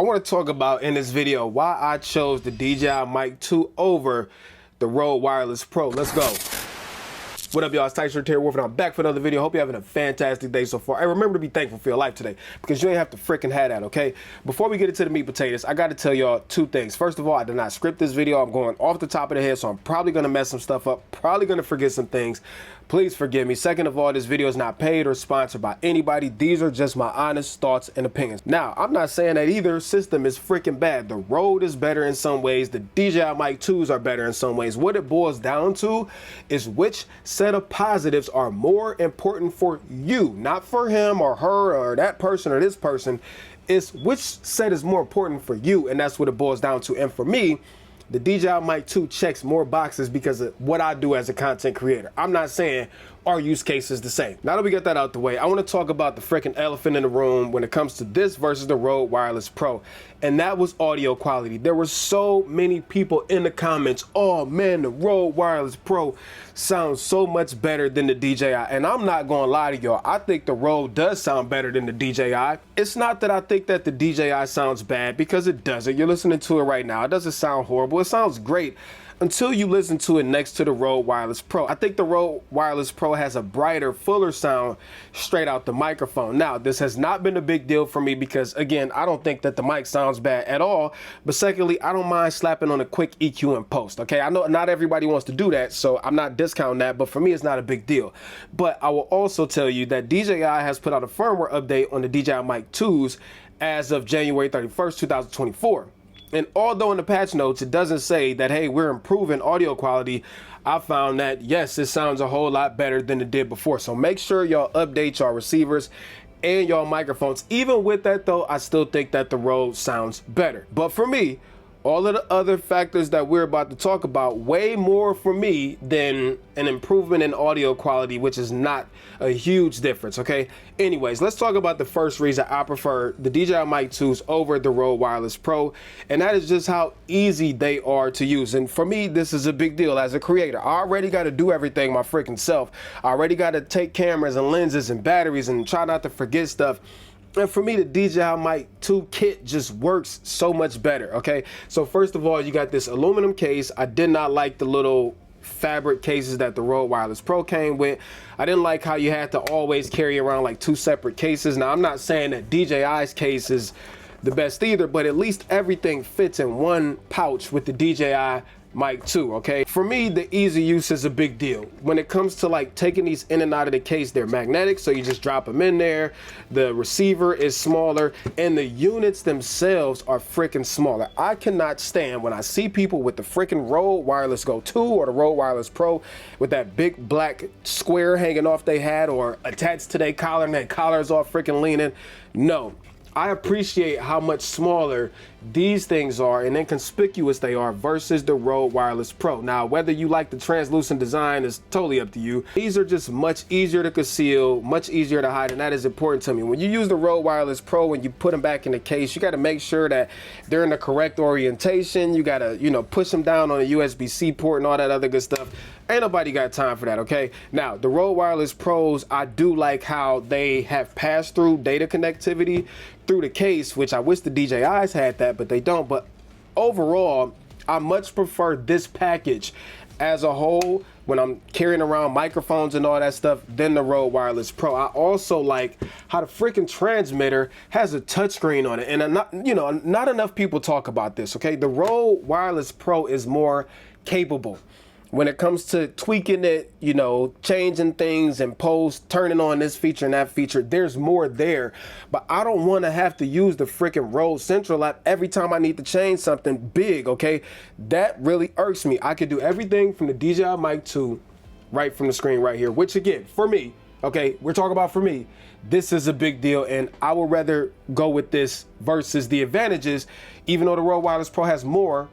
want to talk about in this video why I chose the DJI Mic 2 over the Rode Wireless Pro. Let's go. What up, y'all? It's Tyson here, and I'm back for another video. Hope you're having a fantastic day so far. And remember to be thankful for your life today, because you ain't have to freaking have that, okay? Before we get into the meat potatoes, I got to tell y'all two things. First of all, I did not script this video. I'm going off the top of the head, so I'm probably going to mess some stuff up, probably going to forget some things. Please forgive me. Second of all, this video is not paid or sponsored by anybody. These are just my honest thoughts and opinions. Now, I'm not saying that either system is freaking bad. The Rode is better in some ways. The DJI Mic 2s are better in some ways. What it boils down to is which set of positives are more important for you, not for him or her or that person or this person. It's which set is more important for you, and that's what it boils down to. And for me, the DJI Mic 2 checks more boxes because of what I do as a content creator. I'm not saying our use case is the same. Now that we got that out the way, I want to talk about the freaking elephant in the room when it comes to this versus the Rode Wireless Pro, and that was audio quality. There were so many people in the comments, oh man, the Rode Wireless Pro sounds so much better than the DJI, and I'm not gonna lie to y'all, I think the Rode does sound better than the DJI. It's not that I think that the DJI sounds bad, because it doesn't. You're listening to it right now. It doesn't sound horrible. It sounds great until you listen to it next to the Rode Wireless Pro. I think the Rode Wireless Pro has a brighter, fuller sound straight out the microphone. Now, this has not been a big deal for me because, again, I don't think that the mic sounds bad at all. But secondly, I don't mind slapping on a quick EQ in post, okay? I know not everybody wants to do that, so I'm not discounting that, but for me, it's not a big deal. But I will also tell you that DJI has put out a firmware update on the DJI Mic 2s as of January 31st, 2024. And although in the patch notes it doesn't say that, hey, we're improving audio quality, I found that, yes, it sounds a whole lot better than it did before. So make sure y'all update y'all receivers and y'all microphones. Even with that, though, I still think that the Rode sounds better. But for me, all of the other factors that we're about to talk about way more for me than an improvement in audio quality, which is not a huge difference, okay? Anyways, let's talk about the first reason I prefer the DJI Mic 2s over the Rode Wireless Pro, and that is just how easy they are to use. And for me, this is a big deal as a creator. I already got to do everything my freaking self. I already got to take cameras and lenses and batteries and try not to forget stuff. And for me, the DJI Mic 2 kit just works so much better, okay? So first of all, you got this aluminum case. I did not like the little fabric cases that the Rode Wireless Pro came with. I didn't like how you had to always carry around like two separate cases. Now, I'm not saying that DJI's case is the best either, but at least everything fits in one pouch with the DJI Mic 2, okay? For me, the easy use is a big deal. When it comes to like taking these in and out of the case, they're magnetic, so you just drop them in there. The receiver is smaller, and the units themselves are freaking smaller. I cannot stand when I see people with the freaking Rode Wireless Go 2 or the Rode Wireless Pro with that big black square hanging off their hat or attached to their collar, and that collar is all freaking leaning. No. I appreciate how much smaller these things are and inconspicuous they are versus the Rode Wireless Pro. Now, whether you like the translucent design is totally up to you. These are just much easier to conceal, much easier to hide, and that is important to me. When you use the Rode Wireless Pro and you put them back in the case, you got to make sure that they're in the correct orientation. You got to, you know, push them down on a USB-C port and all that other good stuff. Ain't nobody got time for that, okay? Now, the Rode Wireless Pros, I do like how they have pass-through data connectivity through the case, which I wish the DJIs had that, but they don't. But overall, I much prefer this package as a whole when I'm carrying around microphones and all that stuff than the Rode Wireless Pro. I also like how the freaking transmitter has a touchscreen on it, and not enough people talk about this, okay? The Rode Wireless Pro is more capable when it comes to tweaking it, you know, changing things in post, turning on this feature and that feature. There's more there, but I don't want to have to use the freaking Rode Central app every time I need to change something big, okay? That really irks me. I could do everything from the DJI Mic 2 right from the screen right here, which again, for me, okay, we're talking about for me, this is a big deal, and I would rather go with this versus the advantages. Even though the Rode Wireless Pro has more,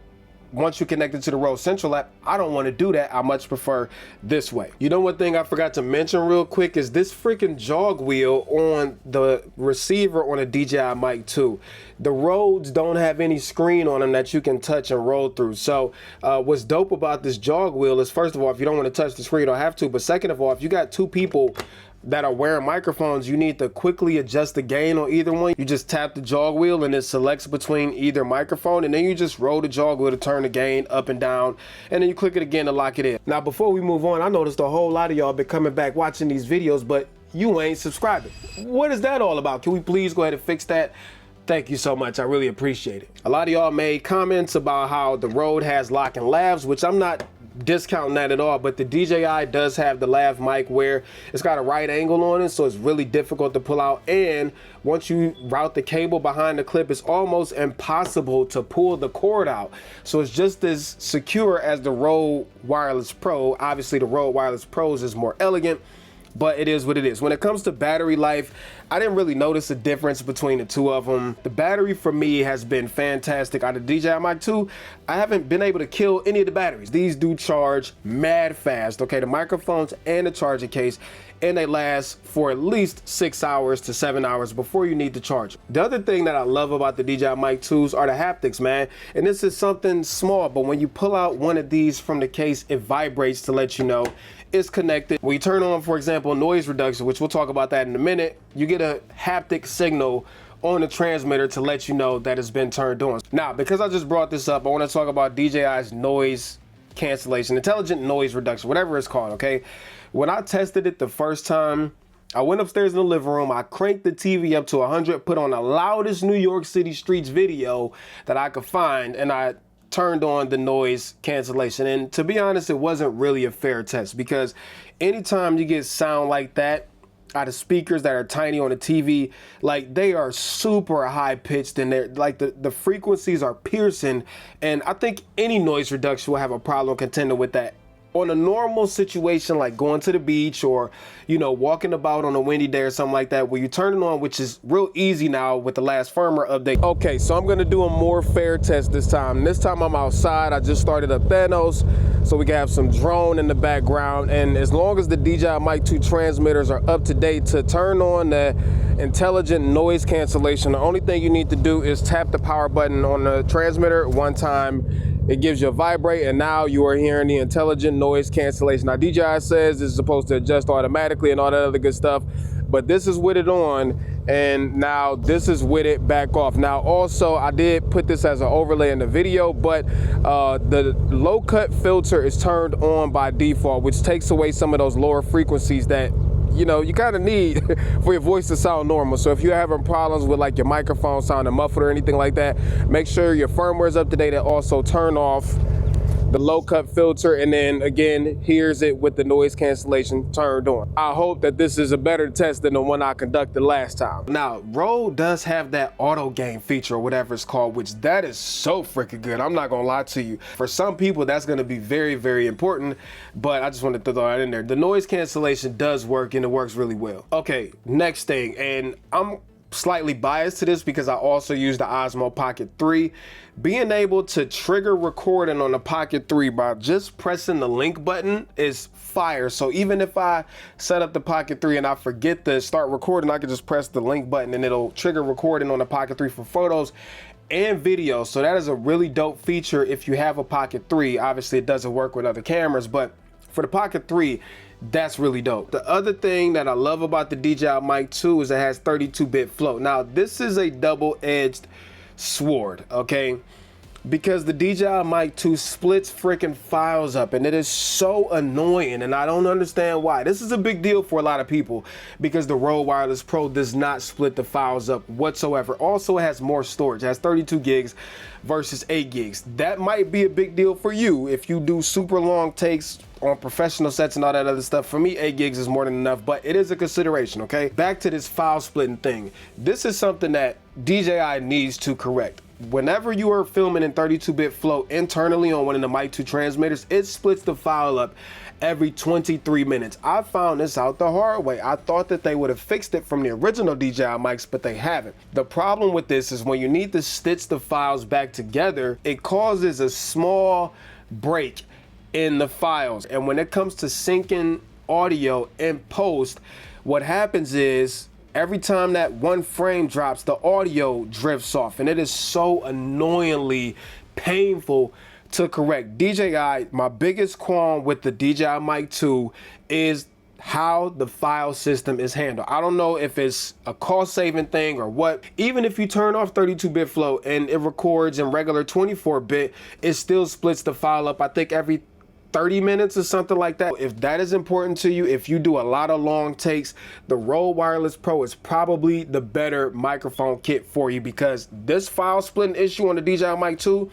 once you connect it to the Rode Central app, I don't want to do that. I much prefer this way. You know, one thing I forgot to mention real quick is this freaking jog wheel on the receiver on a DJI Mic 2. The Rodes don't have any screen on them that you can touch and roll through. So what's dope about this jog wheel is, first of all, if you don't want to touch the screen, you don't have to. But second of all, if you got two people that are wearing microphones, you need to quickly adjust the gain on either one. You just tap the jog wheel and it selects between either microphone, and then you just roll the jog wheel to turn the gain up and down, and then you click it again to lock it in. Now, before we move on, I noticed a whole lot of y'all been coming back watching these videos, but you ain't subscribing. What is that all about? Can we please go ahead and fix that? Thank you so much. I really appreciate it. A lot of y'all made comments about how the Rode has lock and lavs, which I'm not discounting that at all, but the DJI does have the lav mic where it's got a right angle on it, so it's really difficult to pull out, and once you route the cable behind the clip, it's almost impossible to pull the cord out. So it's just as secure as the Rode Wireless Pro. Obviously the Rode Wireless Pros is more elegant, but it is what it is. When it comes to battery life, I didn't really notice a difference between the two of them. The battery for me has been fantastic. Out of DJI Mic 2, I haven't been able to kill any of the batteries. These do charge mad fast, okay? The microphones and the charging case, and they last for at least 6 hours to 7 hours before you need to charge. The other thing that I love about the DJI Mic 2s are the haptics, man. And this is something small, but when you pull out one of these from the case, it vibrates to let you know it's connected. When you turn on, for example, noise reduction, which we'll talk about that in a minute, you get a haptic signal on the transmitter to let you know that it's been turned on. Now, because I just brought this up, I want to talk about DJI's noise cancellation, intelligent noise reduction, whatever it's called, okay? When I tested it the first time, I went upstairs in the living room, I cranked the TV up to 100, put on the loudest New York City streets video that I could find, and I turned on the noise cancellation. And to be honest, it wasn't really a fair test, because anytime you get sound like that out of speakers that are tiny on the TV, like, they are super high pitched, and they're like the frequencies are piercing, and I think any noise reduction will have a problem contending with that. On a normal situation like going to the beach or, you know, walking about on a windy day or something like that, where you turn it on, which is real easy now with the last firmware update. Okay, so I'm gonna do a more fair test this time. This time I'm outside. I just started up Thanos, so we can have some drone in the background. And as long as the DJI Mic 2 transmitters are up to date to turn on the intelligent noise cancellation, the only thing you need to do is tap the power button on the transmitter one time. It gives you a vibrate, and now you are hearing the intelligent noise cancellation. Now, DJI says it's supposed to adjust automatically and all that other good stuff, but this is with it on, and now this is with it back off. Now, also, I did put this as an overlay in the video, but the low cut filter is turned on by default, which takes away some of those lower frequencies that, you know, you kind of need for your voice to sound normal. So if you're having problems with like your microphone sounding muffled or anything like that, make sure your firmware is up to date, and also turn off the low cut filter, and then again, here's it with the noise cancellation turned on. I hope that this is a better test than the one I conducted last time. Now, Rode does have that auto gain feature or whatever it's called, which that is so freaking good. I'm not gonna lie to you. For some people, that's gonna be very, very important, but I just wanted to throw that in there. The noise cancellation does work, and it works really well. Okay, next thing, and I'm slightly biased to this because I also use the Osmo Pocket 3. Being able to trigger recording on the Pocket 3 by just pressing the link button is fire. So even if I set up the Pocket 3 and I forget to start recording, I can just press the link button and it'll trigger recording on the Pocket 3 for photos and videos. So that is a really dope feature if you have a Pocket 3. Obviously it doesn't work with other cameras, but for the Pocket 3, that's really dope. The other thing that I love about the DJI Mic 2 is it has 32-bit float. Now, this is a double-edged sword, okay? Because the DJI Mic 2 splits freaking files up, and it is so annoying, and I don't understand why. This is a big deal for a lot of people because the Rode Wireless Pro does not split the files up whatsoever. Also, it has more storage. It has 32 gigs versus 8 gigs. That might be a big deal for you if you do super long takes on professional sets and all that other stuff. For me, 8 gigs is more than enough, but it is a consideration, okay? Back to this file splitting thing. This is something that DJI needs to correct. Whenever you are filming in 32-bit float internally on one of the Mic 2 transmitters, it splits the file up every 23 minutes. I found this out the hard way. I thought that they would have fixed it from the original DJI mics, but they haven't. The problem with this is when you need to stitch the files back together, it causes a small break in the files. And when it comes to syncing audio in post, what happens is every time that one frame drops, the audio drifts off, and it is so annoyingly painful to correct. DJI, my biggest qualm with the DJI Mic 2 is how the file system is handled. I don't know if it's a cost saving thing or what. Even if you turn off 32-bit flow and it records in regular 24-bit, it still splits the file up, I think every 30 minutes or something like that. If that is important to you, if you do a lot of long takes, the Rode Wireless Pro is probably the better microphone kit for you, because this file splitting issue on the DJI Mic 2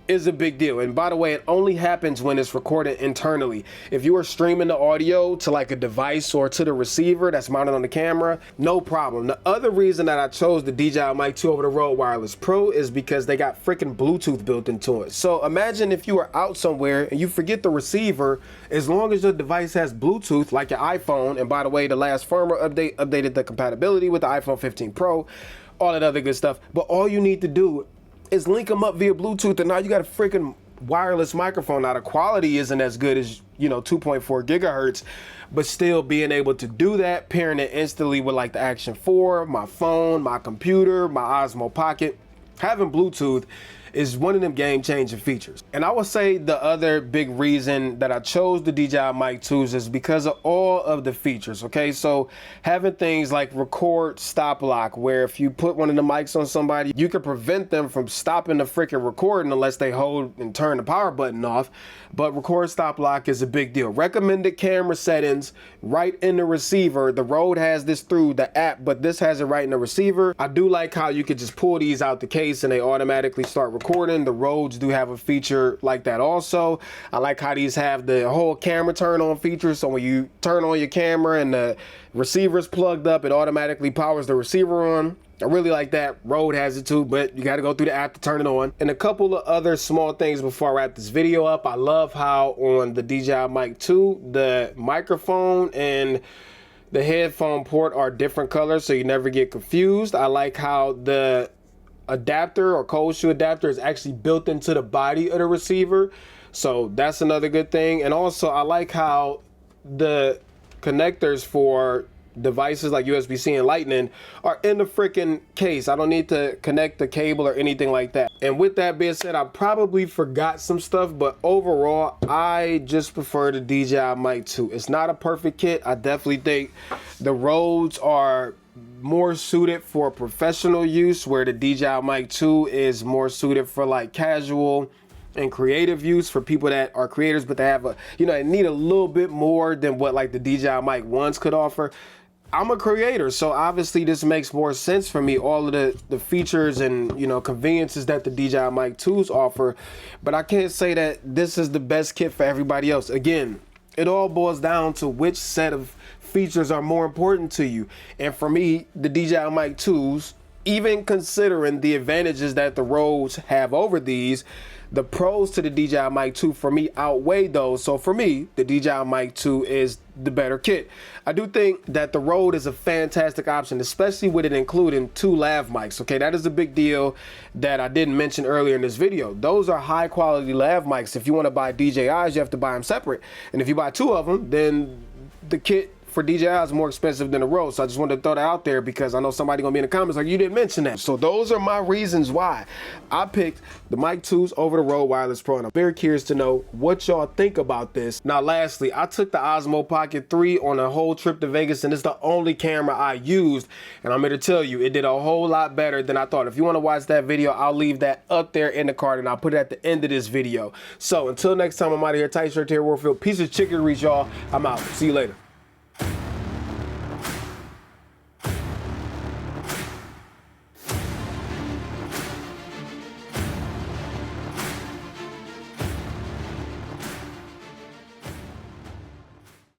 is a big deal. And by the way, it only happens when it's recorded internally. If you are streaming the audio to like a device or to the receiver that's mounted on the camera, no problem. The other reason that I chose the DJI Mic 2 over the Rode Wireless Pro is because they got freaking Bluetooth built into it. So imagine if you are out somewhere and you forget the receiver, as long as your device has Bluetooth, like your iPhone, and by the way, the last firmware update updated the compatibility with the iPhone 15 Pro, all that other good stuff. But all you need to do is link them up via Bluetooth, and now you got a freaking wireless microphone. Now the quality isn't as good as, you know, 2.4 gigahertz, but still being able to do that, pairing it instantly with like the Action 4, my phone, my computer, my Osmo Pocket, having Bluetooth is one of them game-changing features. And I would say the other big reason that I chose the DJI Mic 2s is because of all of the features, okay? So having things like record stop lock, where if you put one of the mics on somebody, you can prevent them from stopping the freaking recording unless they hold and turn the power button off. But record stop lock is a big deal. Recommended camera settings right in the receiver. The Rode has this through the app, but this has it right in the receiver. I do like how you could just pull these out the case and they automatically start recording. The Rodes do have a feature like that also. I like how these have the whole camera turn on feature, so when you turn on your camera and the receiver's plugged up, it automatically powers the receiver on. I really like that. Rode has it too, but you got to go through the app to turn it on. And a couple of other small things before I wrap this video up. I love how on the DJI Mic 2, the microphone and the headphone port are different colors, so you never get confused. I like how the adapter or cold shoe adapter is actually built into the body of the receiver, so that's another good thing. And also I like how the connectors for devices like USB-C and Lightning are in the freaking case. I don't need to connect the cable or anything like that. And with that being said, I probably forgot some stuff, but overall I just prefer the DJI Mic 2. It's not a perfect kit. I definitely think the Rodes are more suited for professional use, where the DJI Mic 2 is more suited for like casual and creative use for people that are creators, but they have a, you know, they need a little bit more than what like the DJI Mic 1s could offer. I'm a creator, so obviously this makes more sense for me, all of the features and, you know, conveniences that the DJI Mic 2s offer, but I can't say that this is the best kit for everybody else. Again, it all boils down to which set of features are more important to you. And for me, the DJI Mic 2s, even considering the advantages that the Rodes have over these, the pros to the DJI Mic 2 for me outweigh those. So for me, the DJI Mic 2 is the better kit. I do think that the Rode is a fantastic option, especially with it including 2 lav mics. Okay, that is a big deal that I didn't mention earlier in this video. Those are high quality lav mics. If you want to buy DJIs, you have to buy them separate. And if you buy 2 of them, then the kit for DJI is more expensive than the Rode. So I just wanted to throw that out there because I know somebody gonna be in the comments like, you didn't mention that. So those are my reasons why I picked the Mic 2s over the Rode Wireless Pro, and I'm very curious to know what y'all think about this. Now lastly, I took the Osmo Pocket 3 on a whole trip to Vegas, and it's the only camera I used, and I'm here to tell you it did a whole lot better than I thought. If you want to watch that video, I'll leave that up there in the card, and I'll put it at the end of this video. So until next time, I'm out of here. Tight shirt here, Warfield. Piece of chicken reach, y'all. I'm out. See you later.